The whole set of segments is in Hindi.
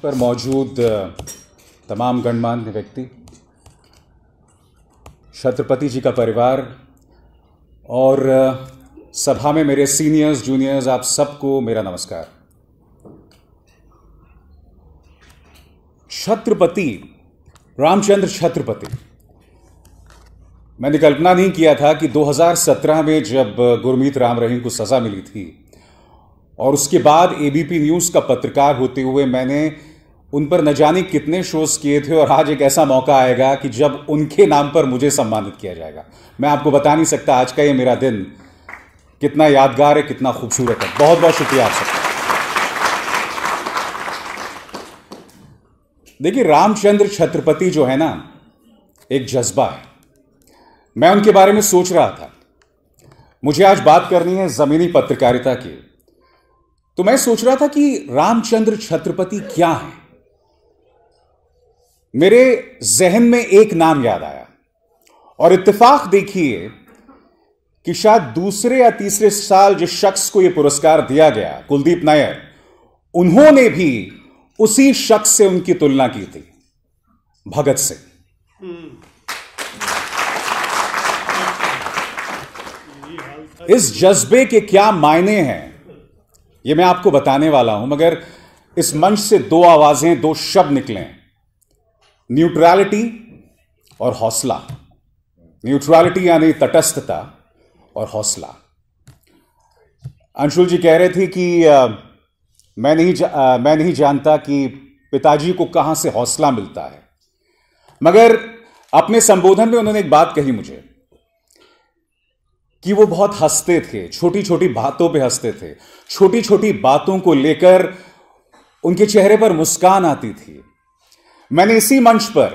पर मौजूद तमाम गणमान्य व्यक्ति, छत्रपति जी का परिवार और सभा में मेरे सीनियर्स जूनियर्स, आप सबको मेरा नमस्कार। छत्रपति रामचंद्र छत्रपति, मैंने कल्पना नहीं किया था कि 2017 में जब गुरमीत राम रहीम को सज़ा मिली थी और उसके बाद एबीपी न्यूज़ का पत्रकार होते हुए मैंने उन पर न जाने कितने शोज किए थे, और आज एक ऐसा मौका आएगा कि जब उनके नाम पर मुझे सम्मानित किया जाएगा। मैं आपको बता नहीं सकता आज का ये मेरा दिन कितना यादगार है, कितना खूबसूरत है। बहुत बहुत शुक्रिया आप सबका। देखिए, रामचंद्र छत्रपति जो है ना, एक जज्बा है। मैं उनके बारे में सोच रहा था, मुझे आज बात करनी है जमीनी पत्रकारिता की, तो मैं सोच रहा था कि रामचंद्र छत्रपति क्या है। मेरे जहन में एक नाम याद आया, और इत्तेफाक देखिए कि शायद दूसरे या तीसरे साल जिस शख्स को यह पुरस्कार दिया गया, कुलदीप नायर, उन्होंने भी उसी शख्स से उनकी तुलना की थी, भगत सिंह। इस जज्बे के क्या मायने हैं ये मैं आपको बताने वाला हूं, मगर इस मंच से दो आवाजें, दो शब्द निकले, न्यूट्रलिटी और हौसला। न्यूट्रलिटी यानी तटस्थता और हौसला। अंशुल जी कह रहे थे कि मैं नहीं जानता कि पिताजी को कहां से हौसला मिलता है, मगर अपने संबोधन में उन्होंने एक बात कही मुझे कि वो बहुत हंसते थे, छोटी छोटी बातों पे हंसते थे, छोटी छोटी बातों को लेकर उनके चेहरे पर मुस्कान आती थी। मैंने इसी मंच पर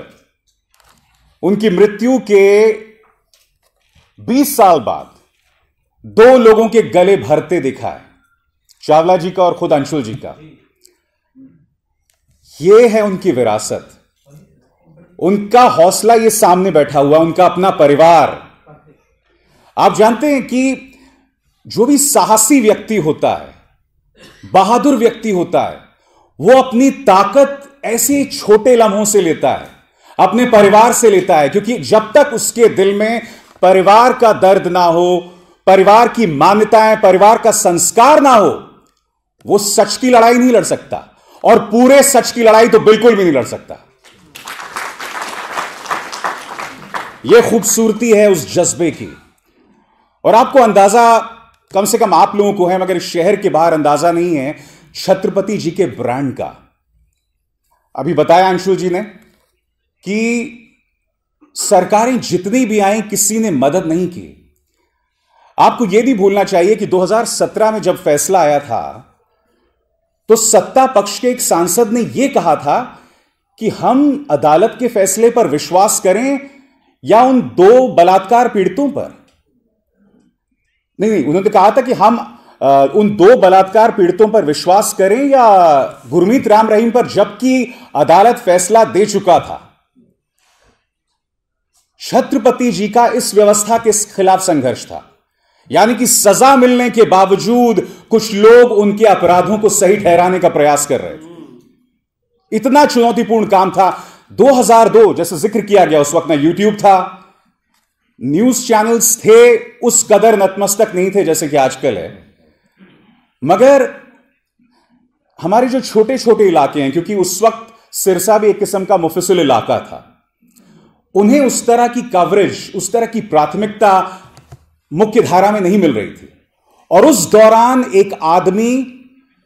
उनकी मृत्यु के 20 साल बाद दो लोगों के गले भरते देखा है, चावला जी का और खुद अंशुल जी का। यह है उनकी विरासत, उनका हौसला, ये सामने बैठा हुआ उनका अपना परिवार। आप जानते हैं कि जो भी साहसी व्यक्ति होता है, बहादुर व्यक्ति होता है, वो अपनी ताकत ऐसे छोटे लम्हों से लेता है, अपने परिवार से लेता है, क्योंकि जब तक उसके दिल में परिवार का दर्द ना हो, परिवार की मान्यताएं, परिवार का संस्कार ना हो, वो सच की लड़ाई नहीं लड़ सकता, और पूरे सच की लड़ाई तो बिल्कुल भी नहीं लड़ सकता। यह खूबसूरती है उस जज्बे की। और आपको अंदाजा, कम से कम आप लोगों को है, मगर इस शहर के बाहर अंदाजा नहीं है छत्रपति जी के ब्रांड का। अभी बताया अंशुल जी ने कि सरकारें जितनी भी आई, किसी ने मदद नहीं की। आपको यह नहीं भूलना चाहिए कि 2017 में जब फैसला आया था, तो सत्ता पक्ष के एक सांसद ने यह कहा था कि हम अदालत के फैसले पर विश्वास करें या उन दो बलात्कार पीड़ितों पर। नहीं, उन्होंने कहा था कि हम उन दो बलात्कार पीड़ितों पर विश्वास करें या गुरमीत राम रहीम पर, जबकि अदालत फैसला दे चुका था। छत्रपति जी का इस व्यवस्था के खिलाफ संघर्ष था, यानी कि सजा मिलने के बावजूद कुछ लोग उनके अपराधों को सही ठहराने का प्रयास कर रहे थे। इतना चुनौतीपूर्ण काम था। 2002 जैसे जिक्र किया गया, उस वक्त ना यूट्यूब था, न्यूज चैनल्स थे, उस कदर नतमस्तक नहीं थे जैसे कि आजकल है। मगर हमारे जो छोटे छोटे इलाके हैं, क्योंकि उस वक्त सिरसा भी एक किस्म का मुफस्सिल इलाका था, उन्हें उस तरह की कवरेज, उस तरह की प्राथमिकता मुख्य धारा में नहीं मिल रही थी। और उस दौरान एक आदमी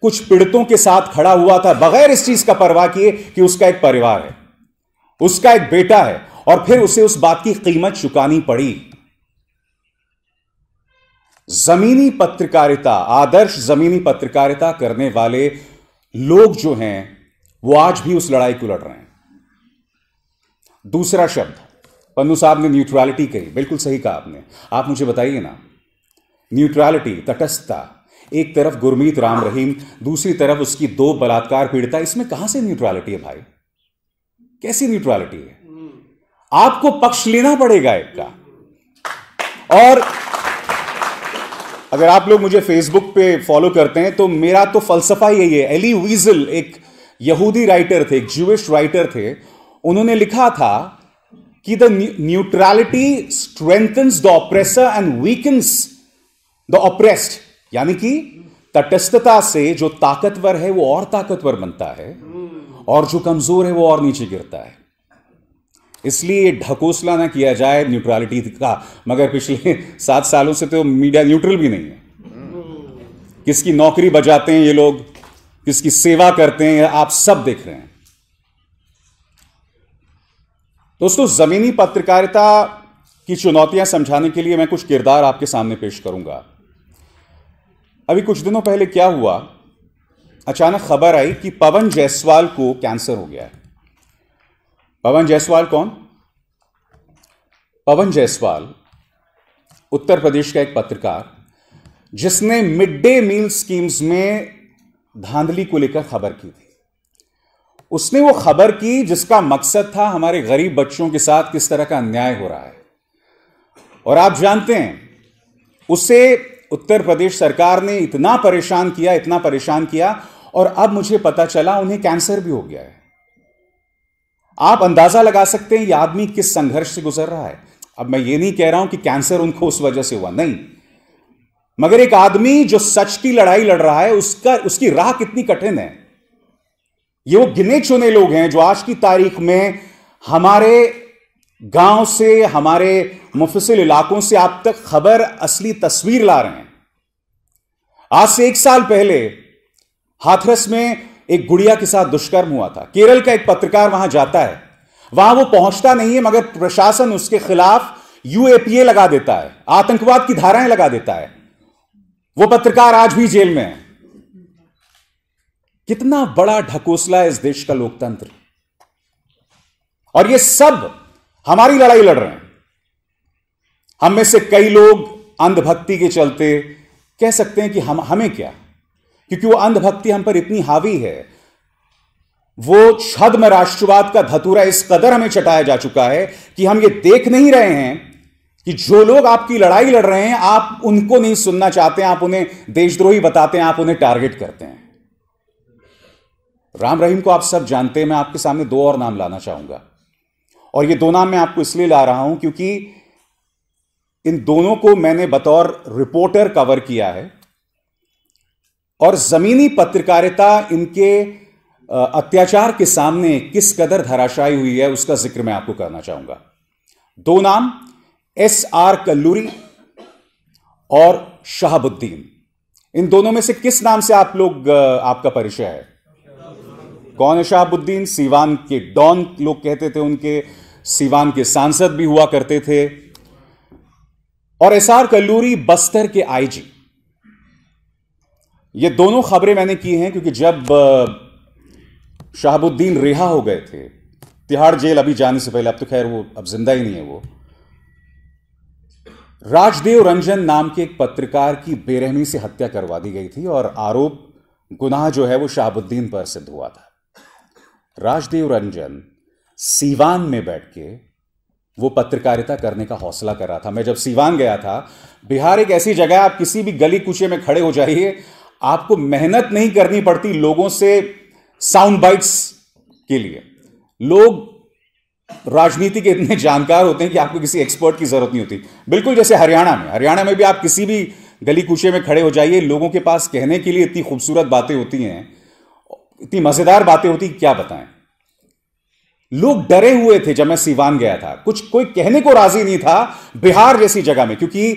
कुछ पीड़ितों के साथ खड़ा हुआ था, बगैर इस चीज का परवाह किए कि उसका एक परिवार है, उसका एक बेटा है, और फिर उसे उस बात की कीमत चुकानी पड़ी। जमीनी पत्रकारिता, आदर्श जमीनी पत्रकारिता करने वाले लोग जो हैं, वो आज भी उस लड़ाई को लड़ रहे हैं। दूसरा शब्द पन्नू साहब ने न्यूट्रलिटी कही, बिल्कुल सही कहा आपने। आप मुझे बताइए ना, न्यूट्रलिटी, तटस्थता, एक तरफ गुरमीत राम रहीम, दूसरी तरफ उसकी दो बलात्कार पीड़िता, इसमें कहां से न्यूट्रलिटी है भाई? कैसी न्यूट्रलिटी है? आपको पक्ष लेना पड़ेगा एक का। और अगर आप लोग मुझे फेसबुक पे फॉलो करते हैं तो मेरा तो फलसफा यही है। एली वीजल, एक यहूदी राइटर थे, एक ज्यूइश राइटर थे, उन्होंने लिखा था कि the neutrality strengthens the oppressor and weakens the oppressed, यानी कि तटस्थता से जो ताकतवर है वो और ताकतवर बनता है और जो कमजोर है वो और नीचे गिरता है। इसलिए ढकोसला ना किया जाए न्यूट्रलिटी का। मगर पिछले 7 सालों से तो मीडिया न्यूट्रल भी नहीं है। किसकी नौकरी बजाते हैं ये लोग, किसकी सेवा करते हैं, आप सब देख रहे हैं। दोस्तों, जमीनी पत्रकारिता की चुनौतियां समझाने के लिए मैं कुछ किरदार आपके सामने पेश करूंगा। अभी कुछ दिनों पहले क्या हुआ, अचानक खबर आई कि पवन जायसवाल को कैंसर हो गया है। पवन जायसवाल कौन? पवन जायसवाल उत्तर प्रदेश का एक पत्रकार, जिसने मिड डे मील स्कीम्स में धांधली को लेकर खबर की थी। उसने वो खबर की जिसका मकसद था हमारे गरीब बच्चों के साथ किस तरह का अन्याय हो रहा है। और आप जानते हैं, उसे उत्तर प्रदेश सरकार ने इतना परेशान किया, और अब मुझे पता चला उन्हें कैंसर भी हो गया है। आप अंदाजा लगा सकते हैं यह आदमी किस संघर्ष से गुजर रहा है। अब मैं ये नहीं कह रहा हूं कि कैंसर उनको उस वजह से हुआ, नहीं, मगर एक आदमी जो सच की लड़ाई लड़ रहा है, उसकी राह कितनी कठिन है। ये वो गिने चुने लोग हैं जो आज की तारीख में हमारे गांव से, हमारे मुफस्सिल इलाकों से आप तक खबर, असली तस्वीर ला रहे हैं। आज से 1 साल पहले हाथरस में एक गुड़िया के साथ दुष्कर्म हुआ था। केरल का एक पत्रकार वहां जाता है, वहां वो पहुंचता नहीं है, मगर प्रशासन उसके खिलाफ यूएपीए लगा देता है, आतंकवाद की धाराएं लगा देता है। वो पत्रकार आज भी जेल में है। कितना बड़ा ढकोसला है इस देश का लोकतंत्र। और ये सब हमारी लड़ाई लड़ रहे हैं। हम में से कई लोग अंधभक्ति के चलते कह सकते हैं कि हमें क्या, क्योंकि वो अंधभक्ति हम पर इतनी हावी है, वो छद्म राष्ट्रवाद का धतूरा इस कदर हमें चटाया जा चुका है कि हम ये देख नहीं रहे हैं कि जो लोग आपकी लड़ाई लड़ रहे हैं, आप उनको नहीं सुनना चाहते हैं, आप उन्हें देशद्रोही बताते हैं, आप उन्हें टारगेट करते हैं। राम रहीम को आप सब जानते हैं। मैं आपके सामने 2 और नाम लाना चाहूंगा, और ये 2 नाम मैं आपको इसलिए ला रहा हूं क्योंकि इन दोनों को मैंने बतौर रिपोर्टर कवर किया है, और जमीनी पत्रकारिता इनके अत्याचार के सामने किस कदर धराशायी हुई है उसका जिक्र मैं आपको करना चाहूंगा। 2 नाम, SR कल्लूरी और शहाबुद्दीन। इन दोनों में से किस नाम से आपका परिचय है? कौन है शहाबुद्दीन? सीवान के डॉन लोग कहते थे उनके, सीवान के सांसद भी हुआ करते थे। और SR कल्लूरी बस्तर के आईजी। ये दोनों खबरें मैंने की हैं क्योंकि जब शहाबुद्दीन रिहा हो गए थे तिहाड़ जेल, अभी जाने से पहले, अब तो खैर वो अब जिंदा ही नहीं है, वो राजदेव रंजन नाम के एक पत्रकार की बेरहमी से हत्या करवा दी गई थी, और आरोप, गुनाह जो है वो शहाबुद्दीन पर सिद्ध हुआ था। राजदेव रंजन सीवान में बैठ के वो पत्रकारिता करने का हौसला कर रहा था। मैं जब सीवान गया था, बिहार एक ऐसी जगह है, आप किसी भी गली कूचे में खड़े हो जाइए, आपको मेहनत नहीं करनी पड़ती लोगों से साउंड बाइट्स के लिए। लोग राजनीति के इतने जानकार होते हैं कि आपको किसी एक्सपर्ट की जरूरत नहीं होती। बिल्कुल जैसे हरियाणा में भी आप किसी भी गली कूचे में खड़े हो जाइए, लोगों के पास कहने के लिए इतनी खूबसूरत बातें होती हैं, इतनी मजेदार बातें होती, क्या बताएं। लोग डरे हुए थे जब मैं सीवान गया था, कोई कहने को राजी नहीं था बिहार जैसी जगह में, क्योंकि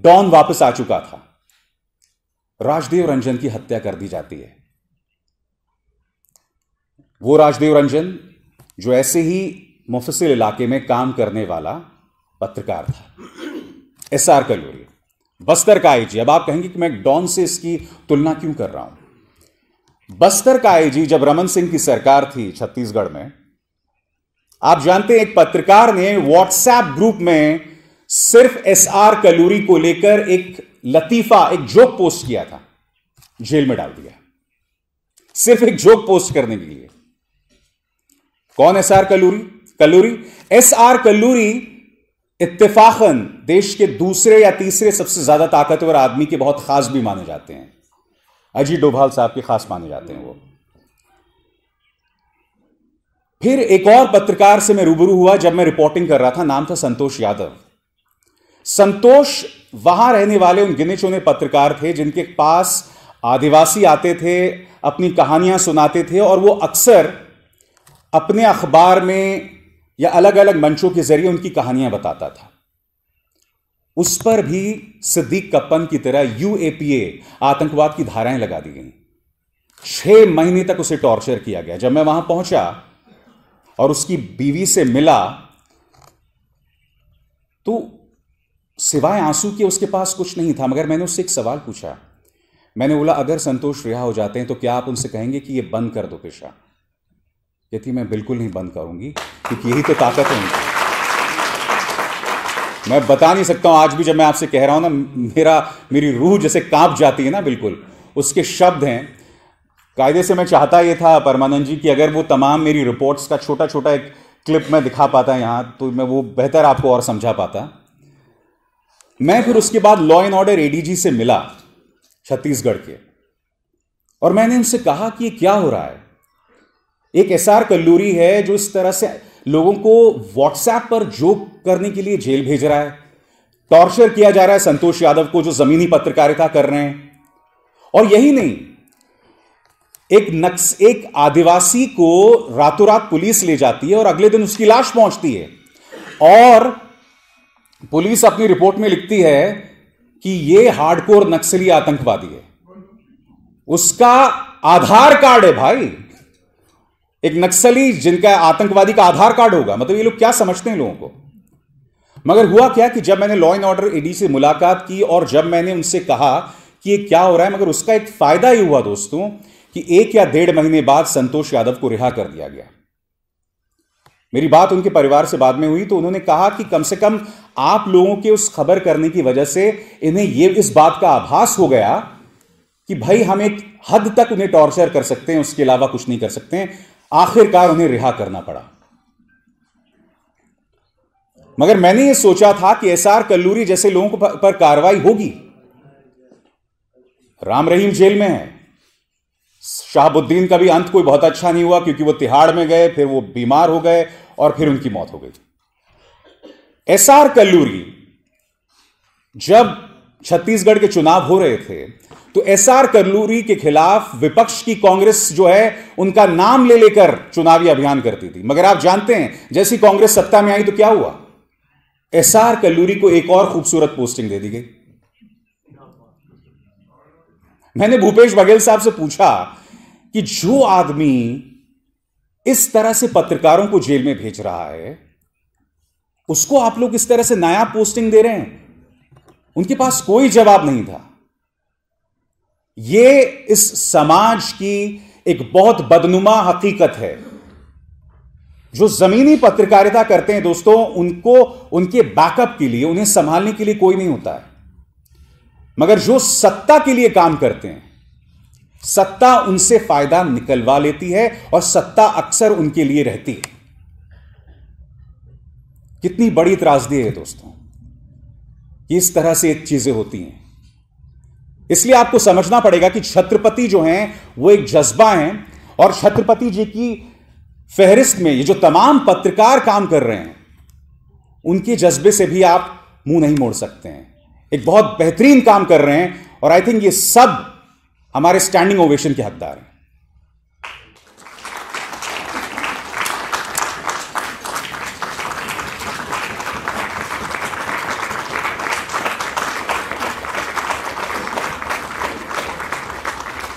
डॉन वापस आ चुका था। राजदेव रंजन की हत्या कर दी जाती है। वो राजदेव रंजन जो ऐसे ही मुफस्सिल इलाके में काम करने वाला पत्रकार था। SR कल्लूरी बस्तर का आईजी। अब आप कहेंगे कि मैं डॉन से इसकी तुलना क्यों कर रहा हूं। बस्तर का आईजी जब रमन सिंह की सरकार थी छत्तीसगढ़ में, आप जानते हैं एक पत्रकार ने व्हाट्सएप ग्रुप में सिर्फ SR कल्लूरी को लेकर एक लतीफा, एक जोक पोस्ट किया था, जेल में डाल दिया, सिर्फ एक जोक पोस्ट करने के लिए। कौन SR कल्लूरी? SR कल्लूरी इत्तेफाकन देश के दूसरे या तीसरे सबसे ज्यादा ताकतवर आदमी के बहुत खास भी माने जाते हैं। अजीत डोभाल साहब के खास माने जाते हैं वो। फिर एक और पत्रकार से मैं रूबरू हुआ जब मैं रिपोर्टिंग कर रहा था, नाम था संतोष यादव। संतोष वहां रहने वाले उन गिने चुने पत्रकार थे जिनके पास आदिवासी आते थे, अपनी कहानियां सुनाते थे, और वो अक्सर अपने अखबार में या अलग अलग मंचों के जरिए उनकी कहानियां बताता था। उस पर भी सिद्दीक कप्पन की तरह यूएपीए आतंकवाद की धाराएं लगा दी गई। 6 महीने तक उसे टॉर्चर किया गया। जब मैं वहां पहुंचा और उसकी बीवी से मिला तो सिवाय आंसू के उसके पास कुछ नहीं था, मगर मैंने उससे एक सवाल पूछा। मैंने बोला, अगर संतोष रिहा हो जाते हैं तो क्या आप उनसे कहेंगे कि ये बंद कर दो पेशा? कहती, मैं बिल्कुल नहीं बंद करूंगी, क्योंकि यही तो ताकत है उनकी। मैं बता नहीं सकता हूं, आज भी जब मैं आपसे कह रहा हूं ना, मेरी रूह जैसे कांप जाती है ना, बिल्कुल उसके शब्द हैं। कायदे से मैं चाहता ये था परमानंद जी कि अगर वो तमाम मेरी रिपोर्ट्स का छोटा छोटा एक क्लिप मैं दिखा पाता यहां, तो मैं वो बेहतर आपको और समझा पाता। मैं फिर उसके बाद लॉ एंड ऑर्डर एडीजी से मिला छत्तीसगढ़ के, और मैंने उनसे कहा कि ये क्या हो रहा है। एक एसआर कल्लूरी है जो इस तरह से लोगों को व्हाट्सएप पर जोक करने के लिए जेल भेज रहा है, टॉर्चर किया जा रहा है संतोष यादव को जो जमीनी पत्रकारिता कर रहे हैं। और यही नहीं, एक आदिवासी को रातों रात पुलिस ले जाती है और अगले दिन उसकी लाश पहुंचती है, और पुलिस अपनी रिपोर्ट में लिखती है कि यह हार्डकोर नक्सली आतंकवादी है। उसका आधार कार्ड है भाई, एक नक्सली जिनका आतंकवादी का आधार कार्ड होगा, मतलब ये लोग क्या समझते हैं लोगों को। मगर हुआ क्या कि जब मैंने लॉ एंड ऑर्डर एडी से मुलाकात की और जब मैंने उनसे कहा कि ये क्या हो रहा है, मगर उसका एक फायदा ही हुआ दोस्तों कि 1 या 1.5 महीने बाद संतोष यादव को रिहा कर दिया गया। मेरी बात उनके परिवार से बाद में हुई तो उन्होंने कहा कि कम से कम आप लोगों के उस खबर करने की वजह से इन्हें इस बात का आभास हो गया कि भाई हम एक हद तक उन्हें टॉर्चर कर सकते हैं, उसके अलावा कुछ नहीं कर सकते हैं। आखिरकार उन्हें रिहा करना पड़ा। मगर मैंने यह सोचा था कि एसआर कल्लूरी जैसे लोगों पर कार्रवाई होगी। राम रहीम जेल में है, शहाबुद्दीन का भी अंत कोई बहुत अच्छा नहीं हुआ, क्योंकि वो तिहाड़ में गए, फिर वो बीमार हो गए और फिर उनकी मौत हो गई। एसआर कल्लूरी जब छत्तीसगढ़ के चुनाव हो रहे थे तो एसआर कल्लूरी के खिलाफ विपक्ष की कांग्रेस जो है उनका नाम ले लेकर चुनावी अभियान करती थी। मगर आप जानते हैं जैसी कांग्रेस सत्ता में आई तो क्या हुआ, एसआर कल्लूरी को एक और खूबसूरत पोस्टिंग दे दी गई। मैंने भूपेश बघेल साहब से पूछा कि जो आदमी इस तरह से पत्रकारों को जेल में भेज रहा है, उसको आप लोग इस तरह से नया पोस्टिंग दे रहे हैं। उनके पास कोई जवाब नहीं था। यह इस समाज की एक बहुत बदनुमा हकीकत है। जो जमीनी पत्रकारिता करते हैं दोस्तों, उनको उनके बैकअप के लिए, उन्हें संभालने के लिए कोई नहीं होता है। मगर जो सत्ता के लिए काम करते हैं, सत्ता उनसे फायदा निकलवा लेती है और सत्ता अक्सर उनके लिए रहती है। कितनी बड़ी त्रासदी है दोस्तों, इस तरह से चीजें होती हैं। इसलिए आपको समझना पड़ेगा कि छत्रपति जो हैं वो एक जज्बा हैं, और छत्रपति जी की फहरिस्त में ये जो तमाम पत्रकार काम कर रहे हैं, उनके जज्बे से भी आप मुंह नहीं मोड़ सकते हैं। एक बहुत बेहतरीन काम कर रहे हैं, और आई थिंक ये सब हमारे स्टैंडिंग ओवेशन के हकदार हैं।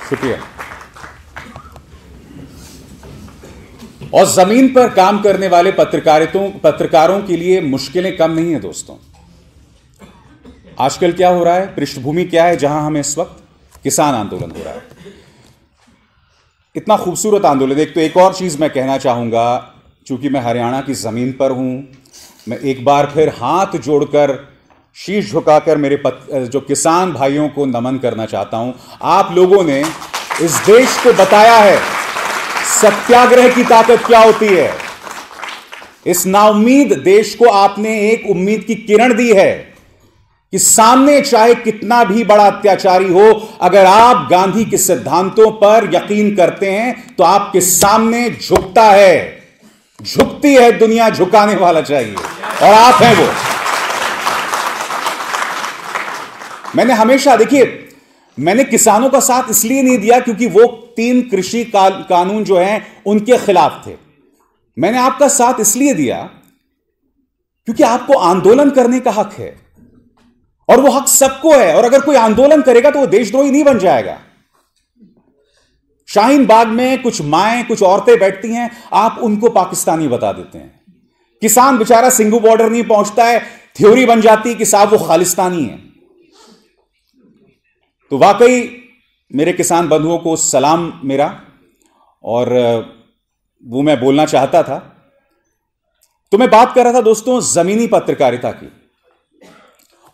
शुक्रिया। और जमीन पर काम करने वाले पत्रकारों के लिए मुश्किलें कम नहीं है दोस्तों। आजकल क्या हो रहा है, पृष्ठभूमि क्या है जहां हमें इस वक्त किसान आंदोलन हो रहा है, इतना खूबसूरत आंदोलन। एक तो एक और चीज मैं कहना चाहूंगा, चूंकि मैं हरियाणा की जमीन पर हूं, मैं एक बार फिर हाथ जोड़कर, शीश झुकाकर मेरे जो किसान भाइयों को नमन करना चाहता हूं। आप लोगों ने इस देश को बताया है सत्याग्रह की ताकत क्या होती है। इस नाउम्मीद देश को आपने एक उम्मीद की किरण दी है कि सामने चाहे कितना भी बड़ा अत्याचारी हो, अगर आप गांधी के सिद्धांतों पर यकीन करते हैं तो आपके सामने झुकता है। झुकती है दुनिया, झुकाने वाला चाहिए, और आप हैं वो। मैंने हमेशा, देखिए, मैंने किसानों का साथ इसलिए नहीं दिया क्योंकि वो 3 कृषि कानून जो हैं उनके खिलाफ थे। मैंने आपका साथ इसलिए दिया क्योंकि आपको आंदोलन करने का हक है, और वो हक सबको है। और अगर कोई आंदोलन करेगा तो वो देशद्रोही नहीं बन जाएगा। शाहीन बाग में कुछ माएं, कुछ औरतें बैठती हैं, आप उनको पाकिस्तानी बता देते हैं। किसान बेचारा सिंघू बॉर्डर नहीं पहुंचता है, थ्योरी बन जाती है कि साहब वो खालिस्तानी है। तो वाकई मेरे किसान बंधुओं को सलाम मेरा, और वो मैं बोलना चाहता था। तो मैं बात कर रहा था दोस्तों जमीनी पत्रकारिता की,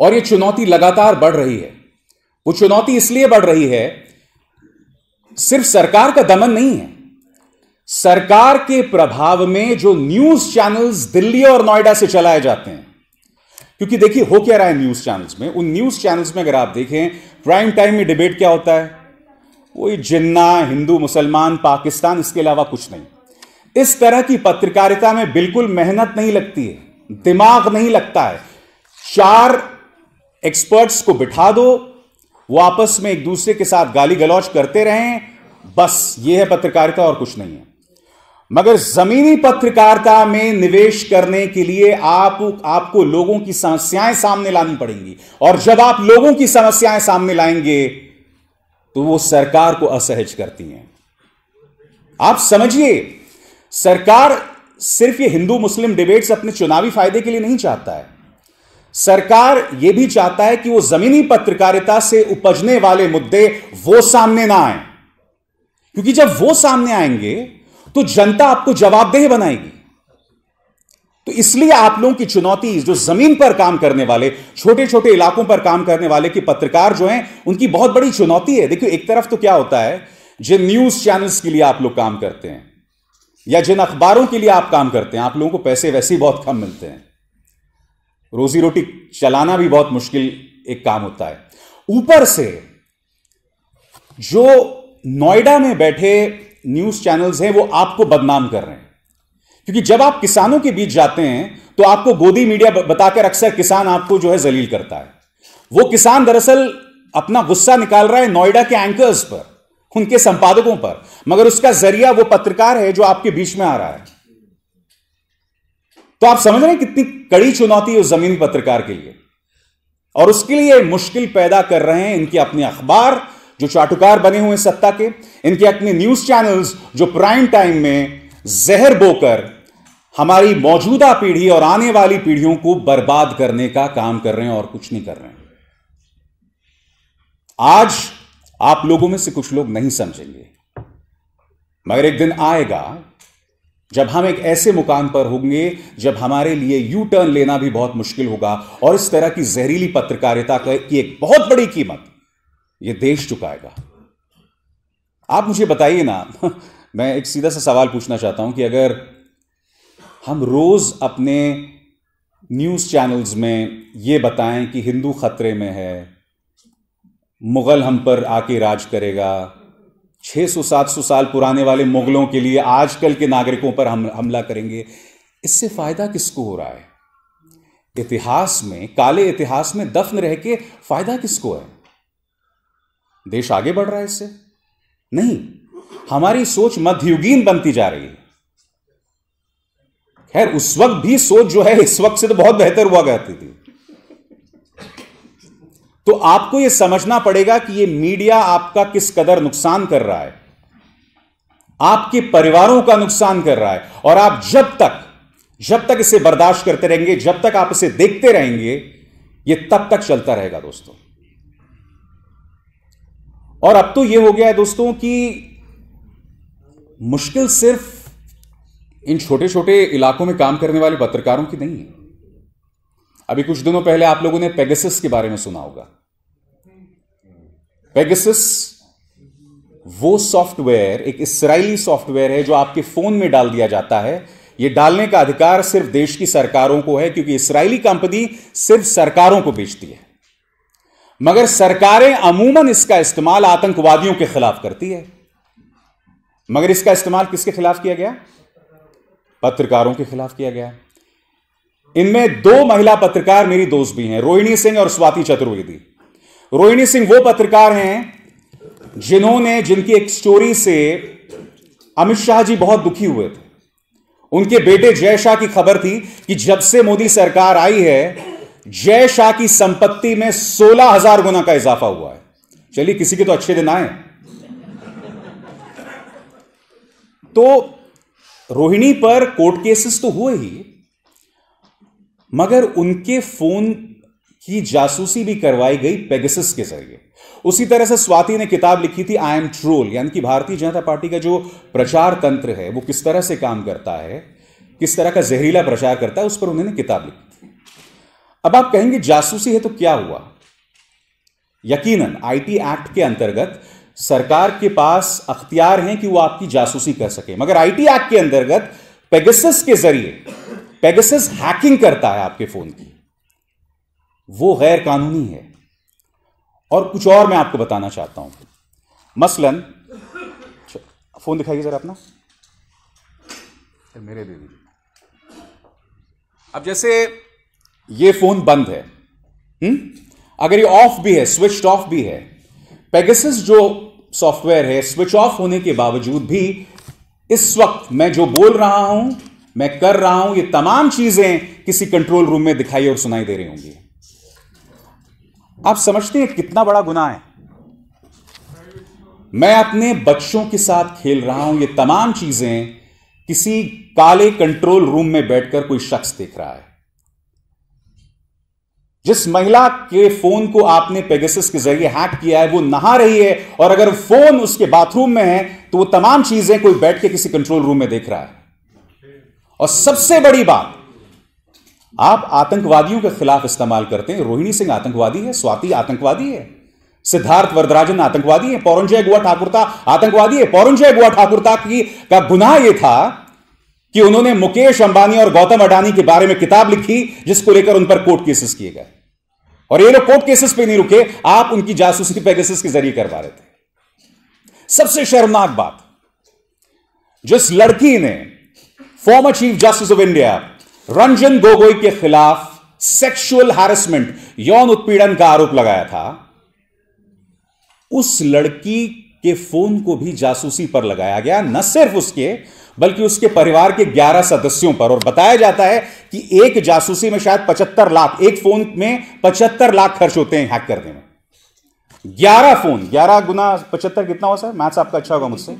और ये चुनौती लगातार बढ़ रही है। वो चुनौती इसलिए बढ़ रही है, सिर्फ सरकार का दमन नहीं है, सरकार के प्रभाव में जो न्यूज चैनल्स दिल्ली और नोएडा से चलाए जाते हैं। क्योंकि देखिए हो क्या रहा है न्यूज चैनल्स में, उन न्यूज चैनल्स में अगर आप देखें प्राइम टाइम में डिबेट क्या होता है, कोई जिन्ना, हिंदू, मुसलमान, पाकिस्तान, इसके अलावा कुछ नहीं। इस तरह की पत्रकारिता में बिल्कुल मेहनत नहीं लगती है, दिमाग नहीं लगता है। 4 एक्सपर्ट्स को बिठा दो, वो आपस में एक दूसरे के साथ गाली गलौज करते रहें, बस ये है पत्रकारिता और कुछ नहीं है। मगर जमीनी पत्रकारिता में निवेश करने के लिए आपको लोगों की समस्याएं सामने लानी पड़ेंगी, और जब आप लोगों की समस्याएं सामने लाएंगे तो वो सरकार को असहज करती हैं। आप समझिए, सरकार सिर्फ ये हिंदू मुस्लिम डिबेट्स अपने चुनावी फायदे के लिए नहीं चाहता है। सरकार यह भी चाहता है कि वो जमीनी पत्रकारिता से उपजने वाले मुद्दे वो सामने ना आए, क्योंकि जब वो सामने आएंगे तो जनता आपको जवाबदेह बनाएगी। तो इसलिए आप लोगों की चुनौती, जो जमीन पर काम करने वाले, छोटे छोटे इलाकों पर काम करने वाले की पत्रकार जो हैं, उनकी बहुत बड़ी चुनौती है। देखिए एक तरफ तो क्या होता है, जिन न्यूज चैनल्स के लिए आप लोग काम करते हैं या जिन अखबारों के लिए आप काम करते हैं, आप लोगों को पैसे वैसे ही बहुत कम मिलते हैं, रोजी रोटी चलाना भी बहुत मुश्किल एक काम होता है। ऊपर से जो नोएडा में बैठे न्यूज चैनल्स हैं वो आपको बदनाम कर रहे हैं, क्योंकि जब आप किसानों के बीच जाते हैं तो आपको गोदी मीडिया बताकर अक्सर किसान आपको जो है जलील करता है। वो किसान दरअसल अपना गुस्सा निकाल रहा है नोएडा के एंकर्स पर, उनके संपादकों पर, मगर उसका जरिया वो पत्रकार है जो आपके बीच में आ रहा है। तो आप समझ रहे हैं कितनी कड़ी चुनौती है उस जमीनी पत्रकार के लिए, और उसके लिए मुश्किल पैदा कर रहे हैं इनके अपने अखबार जो चाटुकार बने हुए सत्ता के, इनके अपने न्यूज चैनल्स जो प्राइम टाइम में जहर बोकर हमारी मौजूदा पीढ़ी और आने वाली पीढ़ियों को बर्बाद करने का काम कर रहे हैं, और कुछ नहीं कर रहे हैं। आज आप लोगों में से कुछ लोग नहीं समझेंगे, मगर एक दिन आएगा जब हम एक ऐसे मुकाम पर होंगे जब हमारे लिए यू टर्न लेना भी बहुत मुश्किल होगा, और इस तरह की जहरीली पत्रकारिता की एक बहुत बड़ी कीमत यह देश चुकाएगा। आप मुझे बताइए ना, मैं एक सीधा सा सवाल पूछना चाहता हूं कि अगर हम रोज अपने न्यूज चैनल्स में यह बताएं कि हिंदू खतरे में है, मुगल हम पर आके राज करेगा, 600-700 साल पुराने वाले मुगलों के लिए आजकल के नागरिकों पर हम हमला करेंगे, इससे फायदा किसको हो रहा है? इतिहास में, काले इतिहास में दफन रह के फायदा किसको है? देश आगे बढ़ रहा है इससे? नहीं, हमारी सोच मध्ययुगीन बनती जा रही है। खैर उस वक्त भी सोच जो है इस वक्त से तो बहुत बेहतर हुआ करती थी। तो आपको यह समझना पड़ेगा कि यह मीडिया आपका किस कदर नुकसान कर रहा है, आपके परिवारों का नुकसान कर रहा है, और आप जब तक इसे बर्दाश्त करते रहेंगे, जब तक आप इसे देखते रहेंगे, यह तब तक चलता रहेगा दोस्तों। और अब तो यह हो गया है दोस्तों कि मुश्किल सिर्फ इन छोटे छोटे इलाकों में काम करने वाले पत्रकारों की नहीं है। अभी कुछ दिनों पहले आप लोगों ने पेगासस के बारे में सुना होगा। पेगासस वो सॉफ्टवेयर, एक इस्राएली सॉफ्टवेयर है जो आपके फोन में डाल दिया जाता है। यह डालने का अधिकार सिर्फ देश की सरकारों को है, क्योंकि इस्राएली कंपनी सिर्फ सरकारों को बेचती है, मगर सरकारें अमूमन इसका इस्तेमाल आतंकवादियों के खिलाफ करती है। मगर इसका इस्तेमाल किसके खिलाफ किया गया? पत्रकारों के खिलाफ किया गया। इनमें 2 महिला पत्रकार मेरी दोस्त भी हैं, रोहिणी सिंह और स्वाति चतुर्वेदी। रोहिणी सिंह वो पत्रकार हैं जिनकी एक स्टोरी से अमित शाह जी बहुत दुखी हुए थे। उनके बेटे जय शाह की खबर थी कि जब से मोदी सरकार आई है जय शाह की संपत्ति में 16,000 गुना का इजाफा हुआ है। चलिए, किसी के तो अच्छे दिन आए। तो रोहिणी पर कोर्ट केसेस तो हुए ही, मगर उनके फोन की जासूसी भी करवाई गई पेगासस के जरिए। उसी तरह से स्वाति ने किताब लिखी थी आई एम ट्रोल, यानी कि भारतीय जनता पार्टी का जो प्रचार तंत्र है वो किस तरह से काम करता है, किस तरह का जहरीला प्रचार करता है, उस पर उन्होंने किताब लिखी थी। अब आप कहेंगे जासूसी है तो क्या हुआ? यकीनन आईटी एक्ट के अंतर्गत सरकार के पास अख्तियार हैं कि वो आपकी जासूसी कर सके, मगर आईटी एक्ट के अंतर्गत पेगासस के जरिए पेगासस हैकिंग करता है आपके फोन की, वो गैर कानूनी है। और कुछ और मैं आपको बताना चाहता हूं। मसलन, फोन दिखाइए जरा अपना, मेरे दे दीजिए। अब जैसे ये फोन बंद है, अगर ये ऑफ भी है, स्विच ऑफ भी है, पेगासस जो सॉफ्टवेयर है स्विच ऑफ होने के बावजूद भी इस वक्त मैं जो बोल रहा हूं, मैं कर रहा हूं, ये तमाम चीजें किसी कंट्रोल रूम में दिखाई और सुनाई दे रही होंगी। आप समझते हैं कितना बड़ा गुनाह है? मैं अपने बच्चों के साथ खेल रहा हूं, ये तमाम चीजें किसी काले कंट्रोल रूम में बैठकर कोई शख्स देख रहा है। जिस महिला के फोन को आपने पेगासस के जरिए हैक किया है वो नहा रही है, और अगर फोन उसके बाथरूम में है तो वो तमाम चीजें कोई बैठ के किसी कंट्रोल रूम में देख रहा है। और सबसे बड़ी बात, आप आतंकवादियों के खिलाफ इस्तेमाल करते हैं। रोहिणी सिंह आतंकवादी है, स्वाति आतंकवादी है, सिद्धार्थ वरदराजन आतंकवादी है, पौरंजय गुहा ठाकुरता आतंकवादी है। पौरंजय गुहा ठाकुरता का गुनाह यह था कि उन्होंने मुकेश अंबानी और गौतम अडानी के बारे में किताब लिखी जिसको लेकर उन पर कोर्ट केसेस किए गए। और ये लोग कोर्ट केसेस पे नहीं रुके, आप उनकी जासूसी पेगासस के जरिए करवा रहे थे। सबसे शर्मनाक बात, जिस लड़की ने former chief justice of India Ranjan Gogoi के खिलाफ सेक्सुअल हैरेसमेंट, यौन उत्पीड़न का आरोप लगाया था, उस लड़की के फोन को भी जासूसी पर लगाया गया। न सिर्फ उसके बल्कि उसके परिवार के 11 सदस्यों पर। और बताया जाता है कि एक जासूसी में शायद 75 लाख, एक फोन में 75 लाख खर्च होते हैं हैक करने में। 11 फोन, 11 गुना 75 कितना हो सर? मैथ्स आपका अच्छा होगा मुझसे।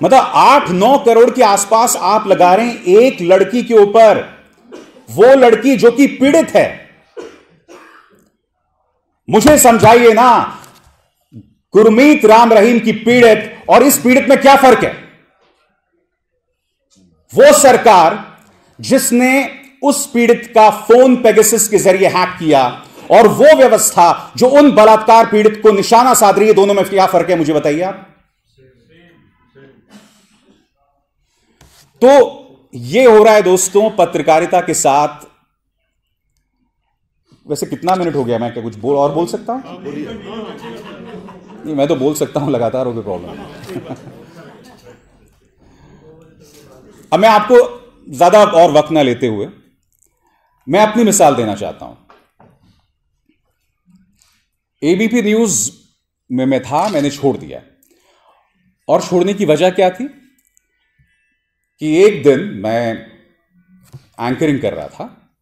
मतलब 8-9 करोड़ के आसपास आप लगा रहे हैं एक लड़की के ऊपर, वो लड़की जो कि पीड़ित है। मुझे समझाइए ना, गुरमीत राम रहीम की पीड़ित और इस पीड़ित में क्या फर्क है? वो सरकार जिसने उस पीड़ित का फोन पेगासस के जरिए हैक किया, और वो व्यवस्था जो उन बलात्कार पीड़ित को निशाना साध रही है, दोनों में क्या फर्क है मुझे बताइए आप। तो ये हो रहा है दोस्तों पत्रकारिता के साथ। वैसे कितना मिनट हो गया? मैं क्या कुछ बोल सकता हूं? नहीं, मैं तो बोल सकता हूं लगातार, हो कोई प्रॉब्लम। अब मैं आपको ज्यादा और वक्त ना लेते हुए मैं अपनी मिसाल देना चाहता हूं। एबीपी न्यूज में मैं था, मैंने छोड़ दिया। और छोड़ने की वजह क्या थी कि एक दिन मैं एंकरिंग कर रहा था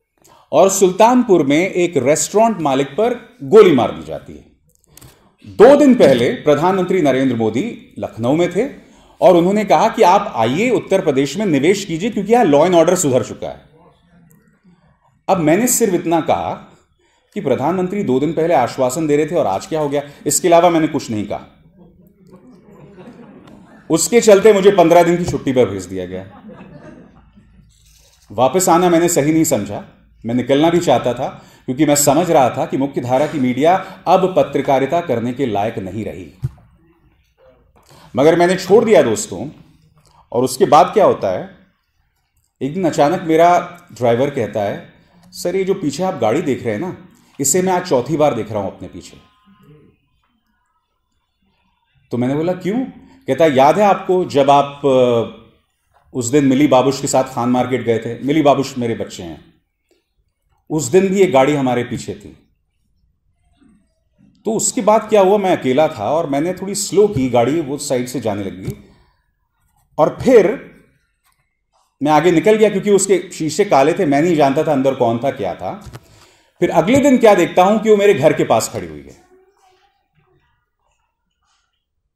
और सुल्तानपुर में एक रेस्टोरेंट मालिक पर गोली मार दी जाती है। 2 दिन पहले प्रधानमंत्री नरेंद्र मोदी लखनऊ में थे और उन्होंने कहा कि आप आइए उत्तर प्रदेश में निवेश कीजिए क्योंकि यहां लॉ एंड ऑर्डर सुधर चुका है। अब मैंने सिर्फ इतना कहा कि प्रधानमंत्री 2 दिन पहले आश्वासन दे रहे थे और आज क्या हो गया, इसके अलावा मैंने कुछ नहीं कहा। उसके चलते मुझे 15 दिन की छुट्टी पर भेज दिया गया। वापस आना मैंने सही नहीं समझा, मैं निकलना भी चाहता था क्योंकि मैं समझ रहा था कि मुख्य धारा की मीडिया अब पत्रकारिता करने के लायक नहीं रही। मगर मैंने छोड़ दिया दोस्तों। और उसके बाद क्या होता है, एक दिन अचानक मेरा ड्राइवर कहता है, सर ये जो पीछे आप गाड़ी देख रहे हैं ना, इसे मैं आज चौथी बार देख रहा हूं अपने पीछे। तो मैंने बोला क्यों? कहता है याद है आपको जब आप उस दिन मिली बाबुश के साथ खान मार्केट गए थे। मिली बाबुश मेरे बच्चे हैं। उस दिन भी एक गाड़ी हमारे पीछे थी। तो उसके बाद क्या हुआ, मैं अकेला था और मैंने थोड़ी स्लो की गाड़ी, वो साइड से जाने लगी और फिर मैं आगे निकल गया क्योंकि उसके शीशे काले थे, मैं नहीं जानता था अंदर कौन था क्या था। फिर अगले दिन क्या देखता हूं कि वो मेरे घर के पास खड़ी हुई है।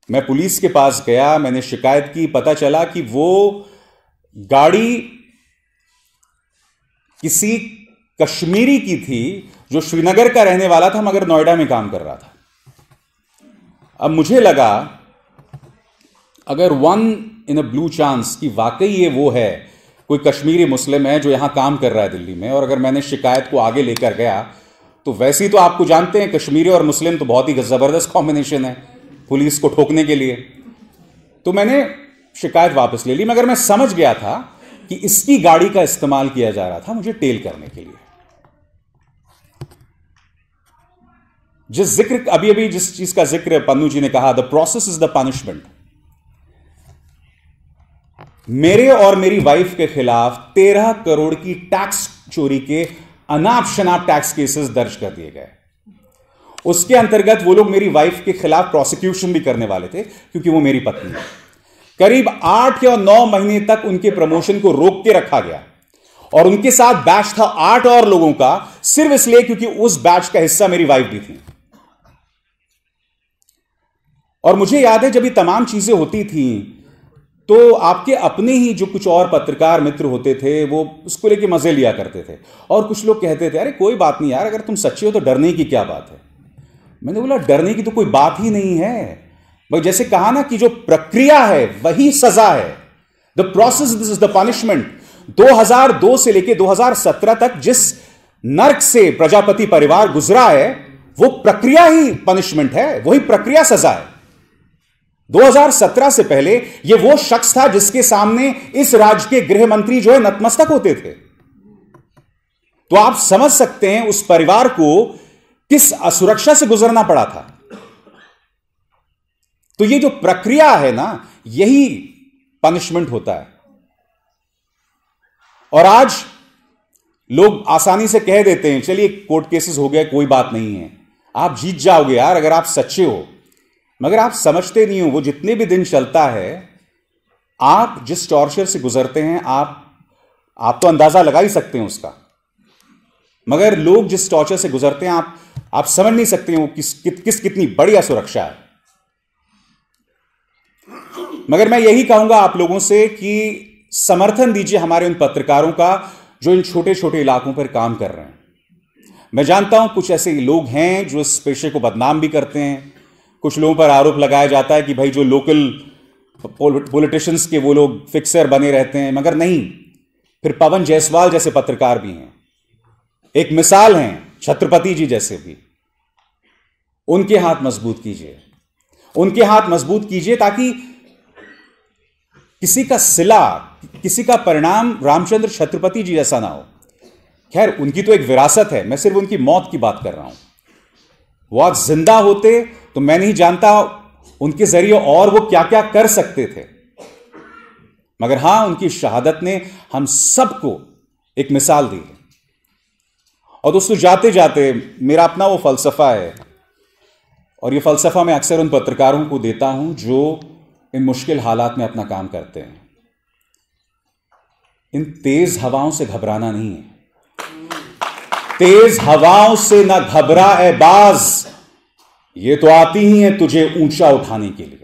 मैं पुलिस के पास गया, मैंने शिकायत की, पता चला कि वो गाड़ी किसी कश्मीरी की थी जो श्रीनगर का रहने वाला था मगर नोएडा में काम कर रहा था। अब मुझे लगा अगर one in a blue chance कि वाकई ये वो है, कोई कश्मीरी मुस्लिम है जो यहां काम कर रहा है दिल्ली में, और अगर मैंने शिकायत को आगे लेकर गया तो वैसे ही तो आपको जानते हैं कश्मीरी और मुस्लिम तो बहुत ही जबरदस्त कॉम्बिनेशन है पुलिस को ठोकने के लिए। तो मैंने शिकायत वापस ले ली, मगर मैं समझ गया था कि इसकी गाड़ी का इस्तेमाल किया जा रहा था मुझे टेल करने के लिए। जिस चीज का जिक्र पन्नू जी ने कहा, the process is the punishment. मेरे और मेरी वाइफ के खिलाफ 13 करोड़ की टैक्स चोरी के अनाप शनाप टैक्स केसेस दर्ज कर दिए गए। उसके अंतर्गत वो लोग मेरी वाइफ के खिलाफ प्रोसिक्यूशन भी करने वाले थे क्योंकि वो मेरी पत्नी है। करीब 8 या 9 महीने तक उनके प्रमोशन को रोक के रखा गया और उनके साथ बैच था 8 और लोगों का, सिर्फ इसलिए क्योंकि उस बैच का हिस्सा मेरी वाइफ भी थी। और मुझे याद है जब ये तमाम चीजें होती थी तो आपके अपने ही जो कुछ और पत्रकार मित्र होते थे वो उसको लेके मजे लिया करते थे और कुछ लोग कहते थे अरे कोई बात नहीं यार, अगर तुम सच्चे हो तो डरने की क्या बात है। मैंने बोला डरने की तो कोई बात ही नहीं है भाई। जैसे कहा ना कि जो प्रक्रिया है वही सजा है, the process this is the punishment. 2002 से लेके 2017 तक जिस नर्क से प्रजापति परिवार गुजरा है वो प्रक्रिया ही पनिशमेंट है, वही प्रक्रिया सजा है। 2017 से पहले यह वो शख्स था जिसके सामने इस राज्य के गृह मंत्री जो है नतमस्तक होते थे। तो आप समझ सकते हैं उस परिवार को किस असुरक्षा से गुजरना पड़ा था। तो ये जो प्रक्रिया है ना, यही पनिशमेंट होता है। और आज लोग आसानी से कह देते हैं चलिए कोर्ट केसेस हो गए, कोई बात नहीं है, आप जीत जाओगे यार अगर आप सच्चे हो। मगर आप समझते नहीं हो वो जितने भी दिन चलता है, आप जिस टॉर्चर से गुजरते हैं आप तो अंदाजा लगा ही सकते हैं उसका। मगर लोग जिस टॉर्चर से गुजरते हैं आप समझ नहीं सकते हैं वो कितनी बड़ी असुरक्षा है। मगर मैं यही कहूंगा आप लोगों से कि समर्थन दीजिए हमारे उन पत्रकारों का जो इन छोटे छोटे इलाकों पर काम कर रहे हैं। मैं जानता हूं कुछ ऐसे लोग हैं जो इस पेशे को बदनाम भी करते हैं। कुछ लोगों पर आरोप लगाया जाता है कि भाई जो लोकल पॉलिटिशियंस के वो लोग फिक्सर बने रहते हैं, मगर नहीं। फिर पवन जायसवाल जैसे पत्रकार भी हैं, एक मिसाल हैं, छत्रपति जी जैसे भी। उनके हाथ मजबूत कीजिए, उनके हाथ मजबूत कीजिए ताकि किसी का सिला, किसी का परिणाम रामचंद्र छत्रपति जी जैसा ना हो। खैर उनकी तो एक विरासत है, मैं सिर्फ उनकी मौत की बात कर रहा हूं। वो आज जिंदा होते तो मैं नहीं जानता उनके जरिए और वो क्या क्या कर सकते थे। मगर हां, उनकी शहादत ने हम सबको एक मिसाल दी। और दोस्तों जाते जाते मेरा अपना वो फलसफा है, और ये फलसफा मैं अक्सर उन पत्रकारों को देता हूं जो इन मुश्किल हालात में अपना काम करते हैं। इन तेज हवाओं से घबराना नहीं है। तेज हवाओं से ना घबरा ए बाज, ये तो आती ही है तुझे ऊंचा उठाने के लिए।